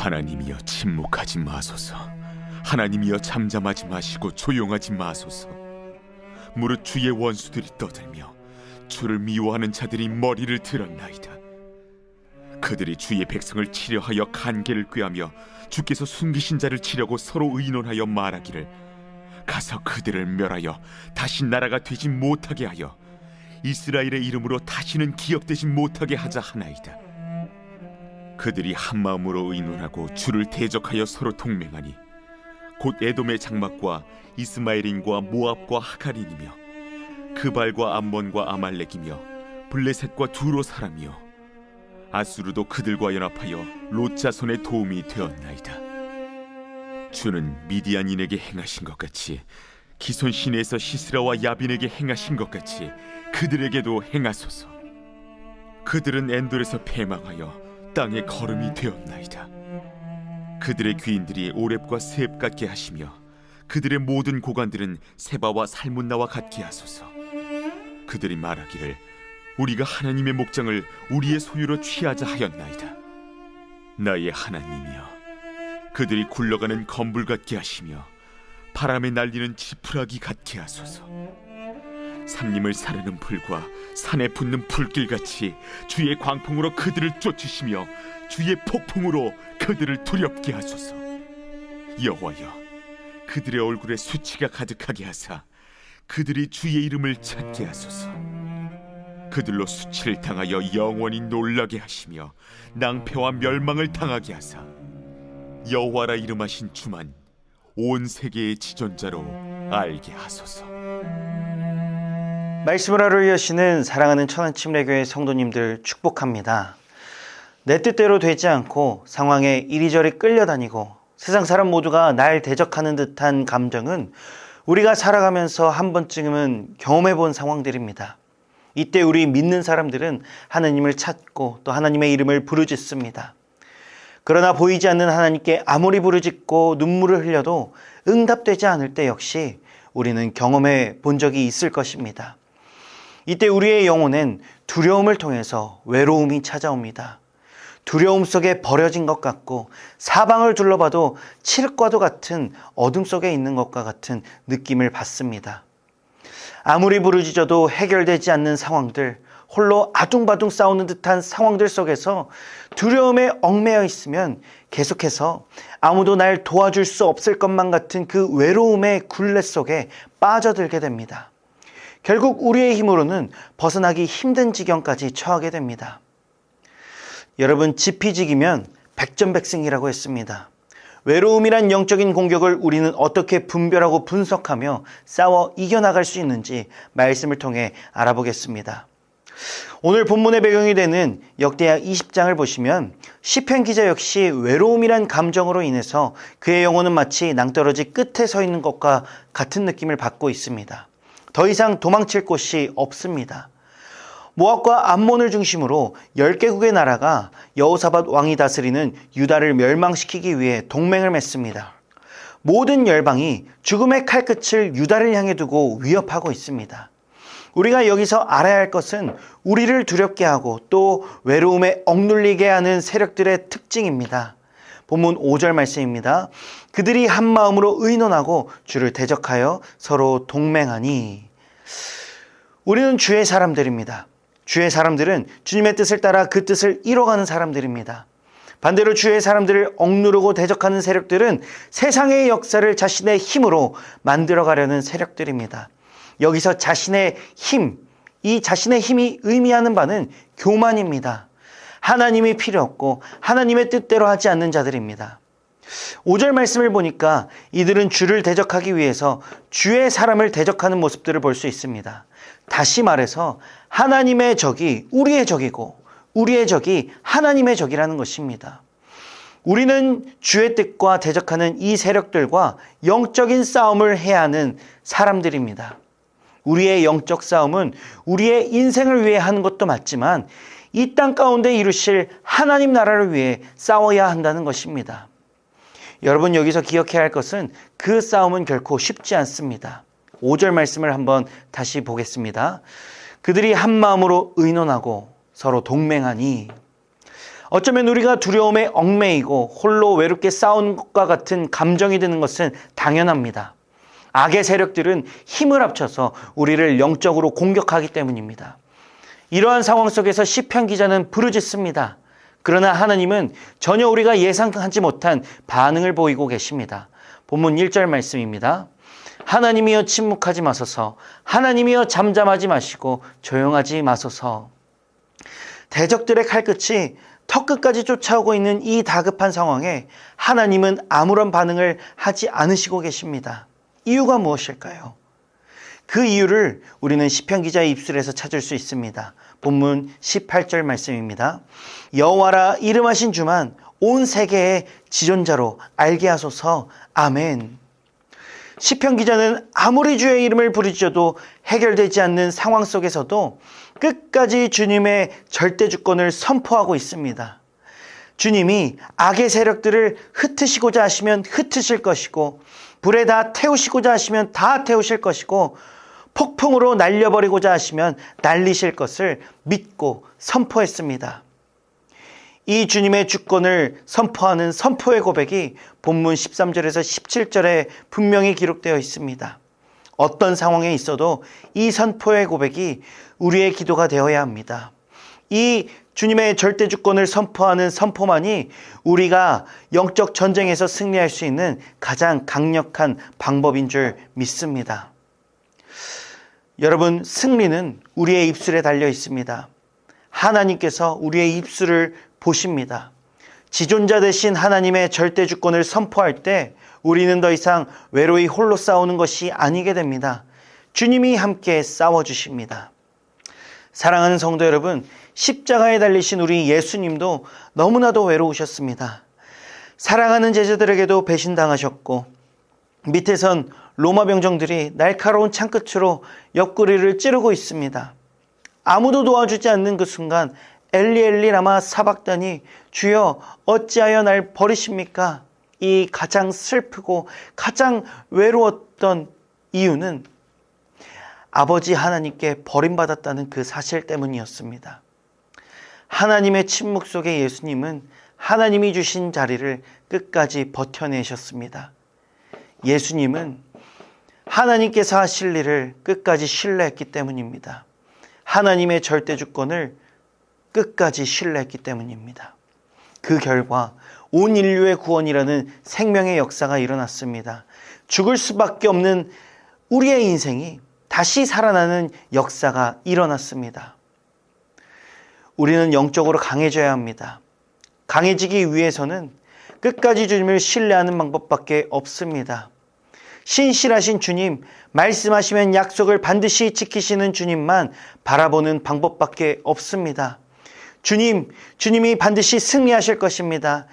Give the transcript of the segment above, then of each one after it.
하나님이여 침묵하지 마소서. 하나님이여 잠잠하지 마시고 조용하지 마소서. 무릇 주의 원수들이 떠들며 주를 미워하는 자들이 머리를 들었나이다. 그들이 주의 백성을 치려 하여 간계를 꾀하며 주께서 숨기신 자를 치려고 서로 의논하여 말하기를 가서 그들을 멸하여 다시 나라가 되지 못하게 하여 이스라엘의 이름으로 다시는 기억되지 못하게 하자 하나이다. 그들이 한마음으로 의논하고 주를 대적하여 서로 동맹하니 곧 에돔의 장막과 이스마엘인과 모압과 하갈인이며 그발과 암몬과 아말렉이며 블레셋과 두로 사람이요 아수르도 그들과 연합하여 롯 자손의 도움이 되었나이다. 주는 미디안인에게 행하신 것 같이 기손 시내에서 시스라와 야빈에게 행하신 것 같이 그들에게도 행하소서. 그들은 엔돌에서 패망하여 땅의 거름이 되었나이다. 그들의 귀인들이 오렙과 스앱 같게 하시며 그들의 모든 고관들은 세바와 살문나와 같게 하소서. 그들이 말하기를 우리가 하나님의 목장을 우리의 소유로 취하자 하였나이다. 나의 하나님이여, 그들이 굴러가는 건불 같게 하시며 바람에 날리는 지푸라기 같게 하소서. 산림을 사르는 풀과 산에 붙는 풀길같이 주의 광풍으로 그들을 쫓으시며 주의 폭풍으로 그들을 두렵게 하소서. 여호와여, 그들의 얼굴에 수치가 가득하게 하사 그들이 주의 이름을 찾게 하소서. 그들로 수치를 당하여 영원히 놀라게 하시며 낭패와 멸망을 당하게 하사 여호와라 이름하신 주만 온 세계의 지존자로 알게 하소서. 말씀을 하루 이어시는 사랑하는 천안침례교회 성도님들 축복합니다. 내 뜻대로 되지 않고 상황에 이리저리 끌려다니고 세상 사람 모두가 날 대적하는 듯한 감정은 우리가 살아가면서 한 번쯤은 경험해 본 상황들입니다. 이때 우리 믿는 사람들은 하나님을 찾고 또 하나님의 이름을 부르짖습니다. 그러나 보이지 않는 하나님께 아무리 부르짖고 눈물을 흘려도 응답되지 않을 때 역시 우리는 경험해 본 적이 있을 것입니다. 이때 우리의 영혼엔 두려움을 통해서 외로움이 찾아옵니다. 두려움 속에 버려진 것 같고 사방을 둘러봐도 칠흑과도 같은 어둠 속에 있는 것과 같은 느낌을 받습니다. 아무리 부르짖어도 해결되지 않는 상황들, 홀로 아둥바둥 싸우는 듯한 상황들 속에서 두려움에 얽매여 있으면 계속해서 아무도 날 도와줄 수 없을 것만 같은 그 외로움의 굴레 속에 빠져들게 됩니다. 결국 우리의 힘으로는 벗어나기 힘든 지경까지 처하게 됩니다. 여러분, 지피지기면 백전백승이라고 했습니다. 외로움이란 영적인 공격을 우리는 어떻게 분별하고 분석하며 싸워 이겨나갈 수 있는지 말씀을 통해 알아보겠습니다. 오늘 본문의 배경이 되는 역대하 20장을 보시면 시편 기자 역시 외로움이란 감정으로 인해서 그의 영혼은 마치 낭떠러지 끝에 서 있는 것과 같은 느낌을 받고 있습니다. 더 이상 도망칠 곳이 없습니다. 모압과 암몬을 중심으로 10개국의 나라가 여호사밧 왕이 다스리는 유다를 멸망시키기 위해 동맹을 맺습니다. 모든 열방이 죽음의 칼끝을 유다를 향해 두고 위협하고 있습니다. 우리가 여기서 알아야 할 것은 우리를 두렵게 하고 또 외로움에 억눌리게 하는 세력들의 특징입니다. 본문 5절 말씀입니다. 그들이 한 마음으로 의논하고 주를 대적하여 서로 동맹하니. 우리는 주의 사람들입니다. 주의 사람들은 주님의 뜻을 따라 그 뜻을 이뤄가는 사람들입니다. 반대로 주의 사람들을 억누르고 대적하는 세력들은 세상의 역사를 자신의 힘으로 만들어가려는 세력들입니다. 여기서 자신의 힘, 이 자신의 힘이 의미하는 바는 교만입니다. 하나님이 필요 없고 하나님의 뜻대로 하지 않는 자들입니다. 5절 말씀을 보니까 이들은 주를 대적하기 위해서 주의 사람을 대적하는 모습들을 볼 수 있습니다. 다시 말해서 하나님의 적이 우리의 적이고 우리의 적이 하나님의 적이라는 것입니다. 우리는 주의 뜻과 대적하는 이 세력들과 영적인 싸움을 해야 하는 사람들입니다. 우리의 영적 싸움은 우리의 인생을 위해 하는 것도 맞지만 이 땅 가운데 이루실 하나님 나라를 위해 싸워야 한다는 것입니다. 여러분, 여기서 기억해야 할 것은 그 싸움은 결코 쉽지 않습니다. 5절 말씀을 한번 다시 보겠습니다. 그들이 한 마음으로 의논하고 서로 동맹하니. 어쩌면 우리가 두려움에 얽매이고 홀로 외롭게 싸우는 것과 같은 감정이 드는 것은 당연합니다. 악의 세력들은 힘을 합쳐서 우리를 영적으로 공격하기 때문입니다. 이러한 상황 속에서 시편 기자는 부르짖습니다. 그러나 하나님은 전혀 우리가 예상하지 못한 반응을 보이고 계십니다. 본문 1절 말씀입니다. 하나님이여 침묵하지 마소서, 하나님이여 잠잠하지 마시고 조용하지 마소서. 대적들의 칼끝이 턱끝까지 쫓아오고 있는 이 다급한 상황에 하나님은 아무런 반응을 하지 않으시고 계십니다. 이유가 무엇일까요? 그 이유를 우리는 시편 기자의 입술에서 찾을 수 있습니다. 본문 18절 말씀입니다. 여호와라 이름하신 주만 온 세계의 지존자로 알게 하소서. 아멘. 시편 기자는 아무리 주의 이름을 부르짖어도 해결되지 않는 상황 속에서도 끝까지 주님의 절대 주권을 선포하고 있습니다. 주님이 악의 세력들을 흩으시고자 하시면 흩으실 것이고, 불에 다 태우시고자 하시면 다 태우실 것이고, 폭풍으로 날려버리고자 하시면 날리실 것을 믿고 선포했습니다. 이 주님의 주권을 선포하는 선포의 고백이 본문 13절에서 17절에 분명히 기록되어 있습니다. 어떤 상황에 있어도 이 선포의 고백이 우리의 기도가 되어야 합니다. 이 주님의 절대 주권을 선포하는 선포만이 우리가 영적 전쟁에서 승리할 수 있는 가장 강력한 방법인 줄 믿습니다. 여러분, 승리는 우리의 입술에 달려 있습니다. 하나님께서 우리의 입술을 보십니다. 지존자 되신 하나님의 절대 주권을 선포할 때 우리는 더 이상 외로이 홀로 싸우는 것이 아니게 됩니다. 주님이 함께 싸워주십니다. 사랑하는 성도 여러분, 십자가에 달리신 우리 예수님도 너무나도 외로우셨습니다. 사랑하는 제자들에게도 배신당하셨고, 밑에선 로마 병정들이 날카로운 창끝으로 옆구리를 찌르고 있습니다. 아무도 도와주지 않는 그 순간 엘리 엘리 라마 사박다니, 주여 어찌하여 날 버리십니까? 이 가장 슬프고 가장 외로웠던 이유는 아버지 하나님께 버림받았다는 그 사실 때문이었습니다. 하나님의 침묵 속에 예수님은 하나님이 주신 자리를 끝까지 버텨내셨습니다. 예수님은 하나님께서 하실 일을 끝까지 신뢰했기 때문입니다. 하나님의 절대 주권을 끝까지 신뢰했기 때문입니다. 그 결과 온 인류의 구원이라는 생명의 역사가 일어났습니다. 죽을 수밖에 없는 우리의 인생이 다시 살아나는 역사가 일어났습니다. 우리는 영적으로 강해져야 합니다. 강해지기 위해서는 끝까지 주님을 신뢰하는 방법밖에 없습니다. 신실하신 주님, 말씀하시면 약속을 반드시 지키시는 주님만 바라보는 방법밖에 없습니다. 주님이 반드시 승리하실 것입니다.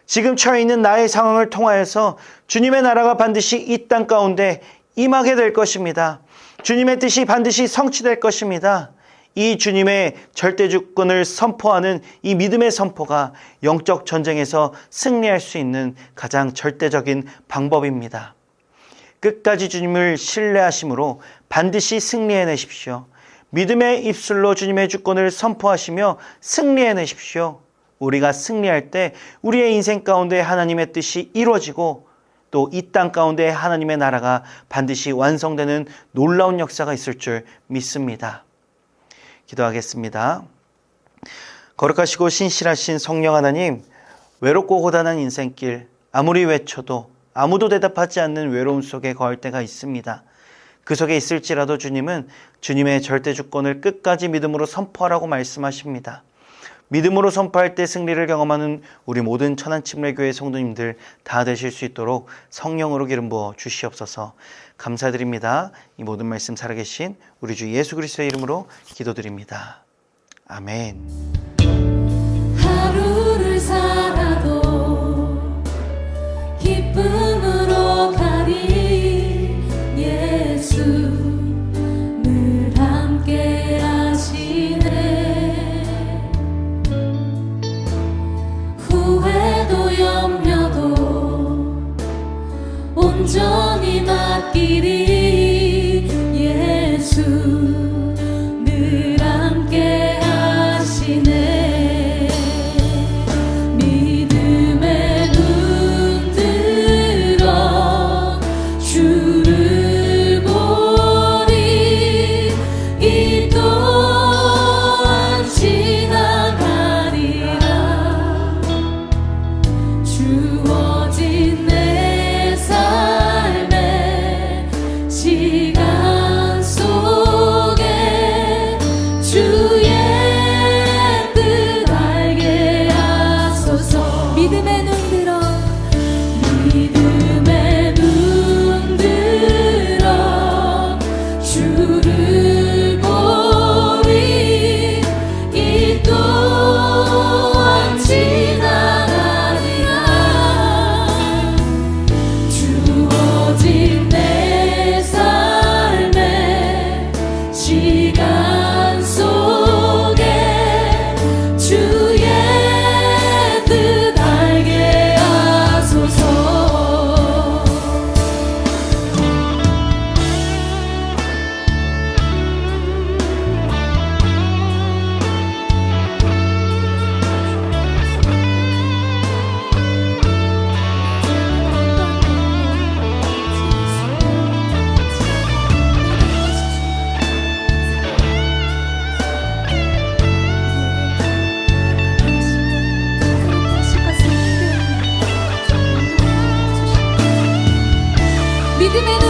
지금 처해 있는 나의 상황을 통하여서 주님의 나라가 반드시 이 땅 가운데 임하게 될 것입니다. 주님의 뜻이 반드시 성취될 것입니다. 이 주님의 절대 주권을 선포하는 이 믿음의 선포가 영적 전쟁에서 승리할 수 있는 가장 절대적인 방법입니다. 끝까지 주님을 신뢰하심으로 반드시 승리해내십시오. 믿음의 입술로 주님의 주권을 선포하시며 승리해내십시오. 우리가 승리할 때 우리의 인생 가운데 하나님의 뜻이 이루어지고 또 이 땅 가운데 하나님의 나라가 반드시 완성되는 놀라운 역사가 있을 줄 믿습니다. 기도하겠습니다. 거룩하시고 신실하신 성령 하나님, 외롭고 고단한 인생길, 아무리 외쳐도 아무도 대답하지 않는 외로움 속에 거할 때가 있습니다. 그 속에 있을지라도 주님은 주님의 절대 주권을 끝까지 믿음으로 선포하라고 말씀하십니다. 믿음으로 선포할 때 승리를 경험하는 우리 모든 천안침례교회 성도님들 다 되실 수 있도록 성령으로 기름 부어 주시옵소서. 감사드립니다. 이 모든 말씀 살아계신 우리 주 예수 그리스도의 이름으로 기도드립니다. 아멘. 하루를 살아도 기쁨으로 가리 예수 늘 함께 하시네. 후회도 염려도 온전히 맡기리 예수 늘 함께 하시네. 믿음의